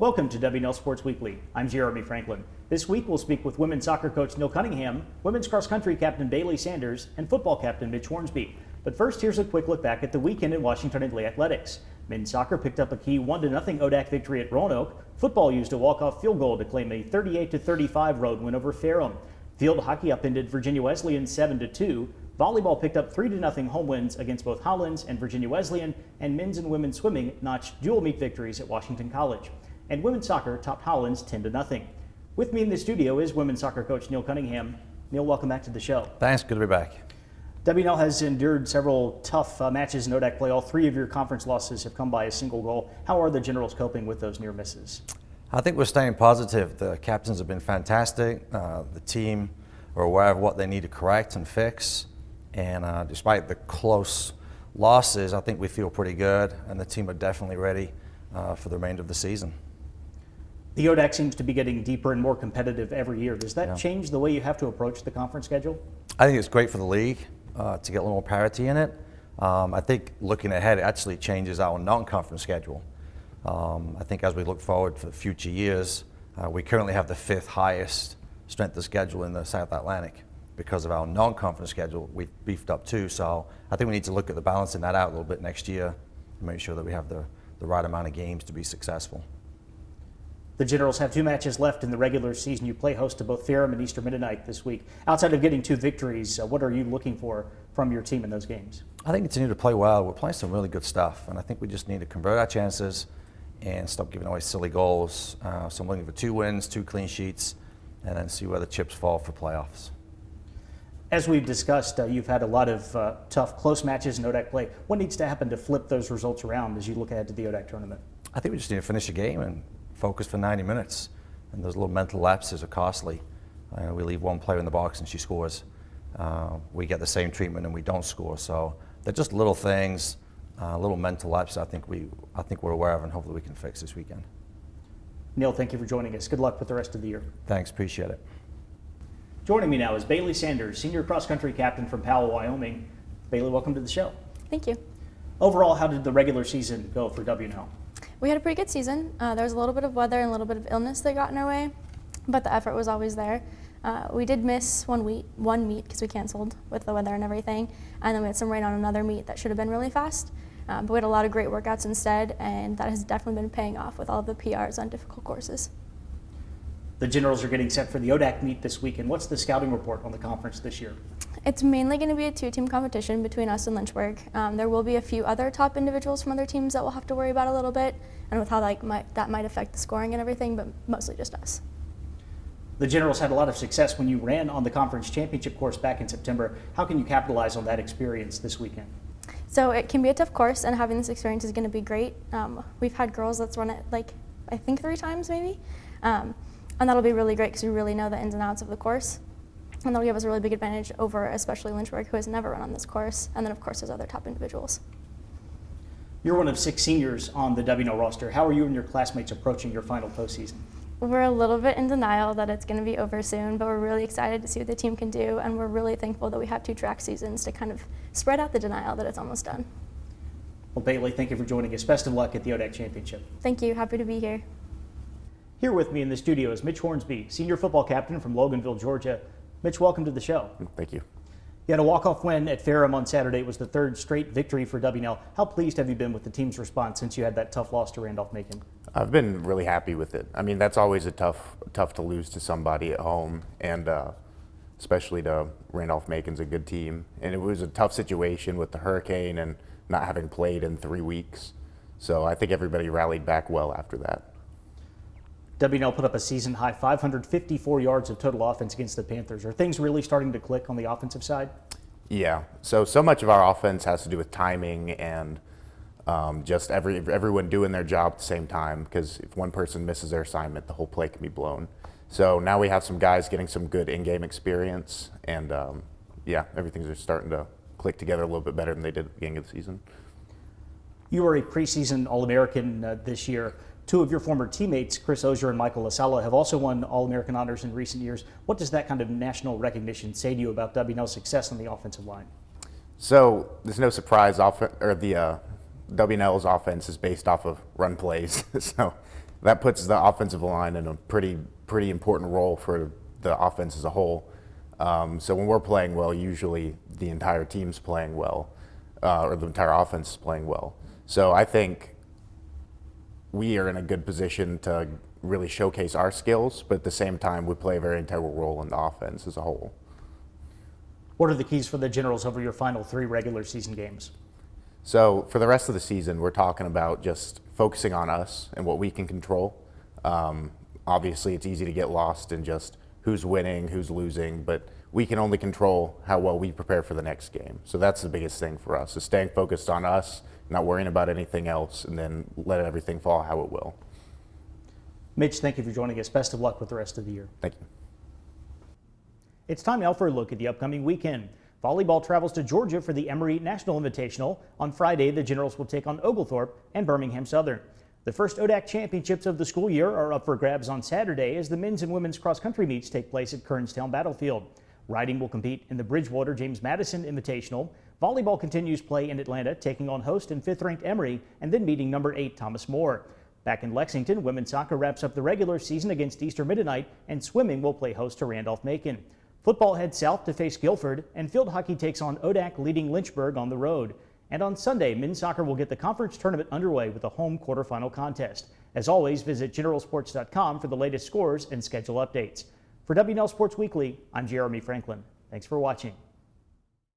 Welcome to WNL Sports Weekly. I'm Jeremy Franklin. This week we'll speak with women's soccer coach Neil Cunningham, women's cross country captain Bailey Sanders, and football captain Mitch Hornsby. But first, here's a quick look back at the weekend in Washington Indley Athletics. Men's soccer picked up a key 1-0 ODAC victory at Roanoke. Football used a walk-off field goal to claim a 38-35 road win over Ferrum. Field hockey upended Virginia Wesleyan 7-2. Volleyball picked up 3-0 home wins against both Hollins and Virginia Wesleyan, and men's and women's swimming notched dual meet victories at Washington College. And women's soccer topped Hollins 10-0. With me in the studio is women's soccer coach Neil Cunningham. Neil, welcome back to the show. Thanks, good to be back. WNL has endured several tough matches in ODAC play. All three of your conference losses have come by a single goal. How are the Generals coping with those near misses? I think we're staying positive. The captains have been fantastic. The team are aware of what they need to correct and fix. And despite the close losses, I think we feel pretty good, and the team are definitely ready for the remainder of the season. The ODAC seems to be getting deeper and more competitive every year. Does that change the way you have to approach the conference schedule? I think it's great for the league to get a little more parity in it. I think looking ahead, it actually changes our non-conference schedule. I think as we look forward for the future years, we currently have the 5th highest strength of schedule in the South Atlantic. Because of our non-conference schedule, we've beefed up too. So I think we need to look at the balancing that out a little bit next year to make sure that we have the right amount of games to be successful. The Generals have 2 matches left in the regular season. You play host to both Ferrum and Eastern Mennonite this week. Outside of getting 2 victories, what are you looking for from your team in those games? I think continue to play well. We're playing some really good stuff, and I think we just need to convert our chances and stop giving away silly goals. So I'm looking for 2 wins, 2 clean sheets, and then see where the chips fall for playoffs. As we've discussed, you've had a lot of tough, close matches in ODAC play. What needs to happen to flip those results around as you look ahead to the ODAC tournament? I think we just need to finish a game and focus for 90 minutes. And those little mental lapses are costly. We leave one player in the box and she scores. We get the same treatment and we don't score. So they're just little things, little mental lapses I think we're aware of, and hopefully we can fix this weekend. Neil, thank you for joining us. Good luck with the rest of the year. Thanks, appreciate it. Joining me now is Bailey Sanders, senior cross-country captain from Powell, Wyoming. Bailey, welcome to the show. Thank you. Overall, how did the regular season go for WNL? We had a pretty good season. There was a little bit of weather and a little bit of illness that got in our way, but the effort was always there. We did miss one meet because we canceled with the weather and everything, and then we had some rain on another meet that should have been really fast. But we had a lot of great workouts instead, and that has definitely been paying off with all of the PRs on difficult courses. The Generals are getting set for the ODAC meet this weekend. What's the scouting report on the conference this year? It's mainly going to be a 2-team competition between us and Lynchburg. There will be a few other top individuals from other teams that we'll have to worry about a little bit, and with how that might affect the scoring and everything, but mostly just us. The Generals had a lot of success when you ran on the conference championship course back in September. How can you capitalize on that experience this weekend? So it can be a tough course, and having this experience is going to be great. We've had girls that's run it I think 3 times maybe. And that'll be really great because we really know the ins and outs of the course. And that'll give us a really big advantage over especially Lynchburg, who has never run on this course. And then, of course, there's other top individuals. You're one of 6 seniors on the WNL roster. How are you and your classmates approaching your final postseason? We're a little bit in denial that it's going to be over soon, but we're really excited to see what the team can do. And we're really thankful that we have 2 track seasons to kind of spread out the denial that it's almost done. Well, Bailey, thank you for joining us. Best of luck at the ODAC Championship. Thank you. Happy to be here. Here with me in the studio is Mitch Hornsby, senior football captain from Loganville, Georgia. Mitch, welcome to the show. Thank you. You had a walk-off win at Ferrum on Saturday. It was the 3rd straight victory for WNL. How pleased have you been with the team's response since you had that tough loss to Randolph-Macon? I've been really happy with it. I mean, that's always a tough to lose to somebody at home, and especially to Randolph-Macon's a good team. And it was a tough situation with the hurricane and not having played in 3 weeks. So I think everybody rallied back well after that. WNL put up a season-high 554 yards of total offense against the Panthers. Are things really starting to click on the offensive side? Yeah. So much of our offense has to do with timing and just everyone doing their job at the same time, because if one person misses their assignment, the whole play can be blown. So now we have some guys getting some good in-game experience, and everything's just starting to click together a little bit better than they did at the beginning of the season. You were a preseason All-American this year. 2 of your former teammates, Chris Ozier and Michael Lasala, have also won All-American honors in recent years. What does that kind of national recognition say to you about WNL's success on the offensive line? So there's no surprise, the WNL's offense is based off of run plays. So that puts the offensive line in a pretty important role for the offense as a whole. So when we're playing well, usually the entire team's playing well, or the entire offense is playing well. So I think we are in a good position to really showcase our skills, but at the same time, we play a very integral role in the offense as a whole. What are the keys for the Generals over your final 3 regular season games? So for the rest of the season, we're talking about just focusing on us and what we can control. Obviously, it's easy to get lost in just who's winning, who's losing, but we can only control how well we prepare for the next game. So that's the biggest thing for us, is staying focused on us, not worrying about anything else, and then let everything fall how it will. Mitch, thank you for joining us. Best of luck with the rest of the year. Thank you. It's time now for a look at the upcoming weekend. Volleyball travels to Georgia for the Emory National Invitational. On Friday, the Generals will take on Oglethorpe and Birmingham Southern. The first ODAC championships of the school year are up for grabs on Saturday as the men's and women's cross-country meets take place at Kernstown Battlefield. Riding will compete in the Bridgewater James Madison Invitational. Volleyball continues play in Atlanta, taking on host and 5th-ranked Emory, and then meeting number 8 Thomas More. Back in Lexington, women's soccer wraps up the regular season against Eastern Mennonite, and swimming will play host to Randolph-Macon. Football heads south to face Guilford, and field hockey takes on ODAC leading Lynchburg on the road. And on Sunday, men's soccer will get the conference tournament underway with a home quarterfinal contest. As always, visit generalsports.com for the latest scores and schedule updates. For WNL Sports Weekly, I'm Jeremy Franklin. Thanks for watching.